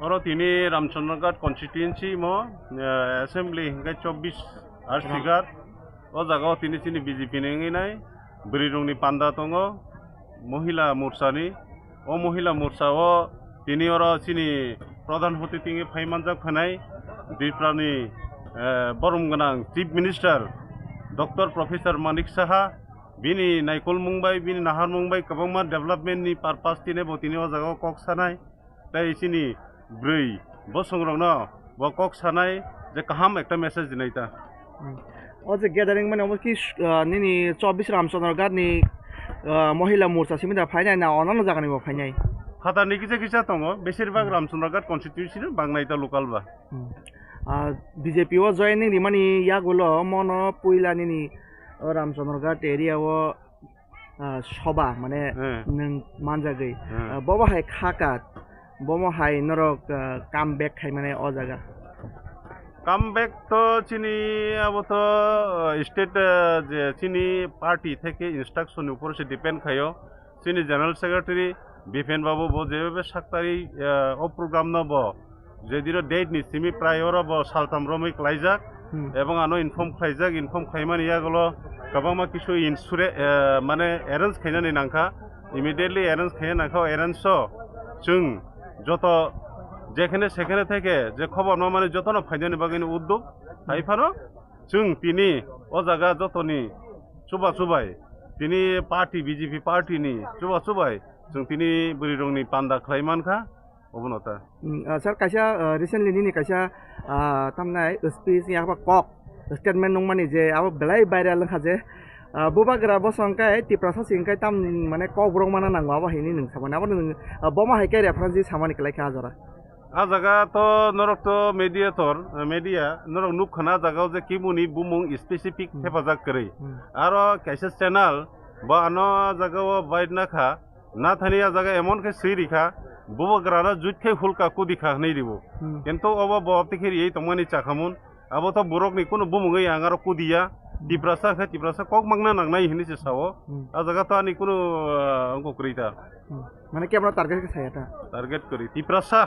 Oro tini Ramchandrangarh constituency mo assembly hingga 24 arsigar o jaga tini sini BJP nengi nai Brirungni panda tongo mohila morsani o mohila morsa o tini oro sini pradhan hoti tingi phaimanjak phanai Triprani borom ganang chief minister Dr. Professor Manik Saha bini naikol mungbai bini nahar mungbai kabangma development ni purpose tini bo tini o jaga kok sanai tai sini brui bosongrong no bo kok sanai je kaham ekta message dinaita o je gathering mane omo ki nini 24 Ramchandrangarh ni মহিলা মোর্চা সিমিদা ফাইনাই না অন্যান্য জায়গা নিব ফাইনাই খাতা নি কিছু কিছু দङ বেশিরভাগ Ramchandrangarh কনস্টিটিউশন বাংনাইতা লোকাল বা বিজেপি ও জয়েনিং রিমানি ইয়াগুলো মন পইলানি Ramchandrangarh এরিয়াও সভা মানে মানজাগৈ ববহাই খাকাত বমহাই নরক কাম ব্যাক খাই মানে অ জায়গা কামব্যাক তো চিনি আবত স্টেট যে চিনি পার্টি থেকে ইনস্ট্রাকশন উপর সে ডিপেন্ড খায়ো চিনি জেনারেল সেক্রেটারি বিপেন বাবু বো যেভাবে 7 তারিখ ও প্রোগ্রাম নব যেদিন ডেট নি সিমি প্রায়র ব সালতাম রমি ক্লাইজাক এবং আনো ইনফর্ম খাইমান ইয়াগুলো গোबांमा কিছু ইনসুরে মানে অ্যারেঞ্জ খাইনানি নাংখা ইমিডিয়েটলি অ্যারেঞ্জ খাইনা নাংখা অ্যারেঞ্জ जों যত যেখানে সেখানে থেকে যে খবর মানে যতন ফাইনানি বাগিনি উদ্যোগ হাইফানো जों তিনি ও জায়গা যতনি চুবাই তিনি পার্টি বিজেপি পার্টিনি চুবাই जों তিনি বরিরংনি পান্ডা খাইমানখা অবনতা স্যার কাইসা রিসেন্টলি নিনি কাইসা তামনাই স্পিচ ইয়াবা কক স্টেটমেন্ট নংমানি যে আবো বেলাই ভাইরাল খাজে বুবাগ্রা বসংকাই টিপ্রাসা সিংকাই তাম মানে কক ব্রং মানা নাংবা আবো হিনি নং সামানি আবো বমা হাইকাই রেফারেন্স সামানি কলাইখা আজরা आ जागा तो नरक तो मेडिया नरक नुक खना जागा जे किमुनि बुमुं स्पेसिफिक हेफाजाब करै आरो कैसे चैनल बा अनो जागा बाइड नाखा ना थानिया जागा एमन के सिरिखा बुबग्राना जुटखे हुलका कुदिखा नै दिबो किन्तु अबो बतिखिरि ए तमनि चाखामुन आबो तो बुरकनि कुनु बुमुङै आंगारो कुदिया टिप्रासा कक मांगना नांनाय हिनिसे सावो आ जागा तो आनि कुनु अंको करिता माने के हमरा टारगेट के सायाता टारगेट करि टिप्रासा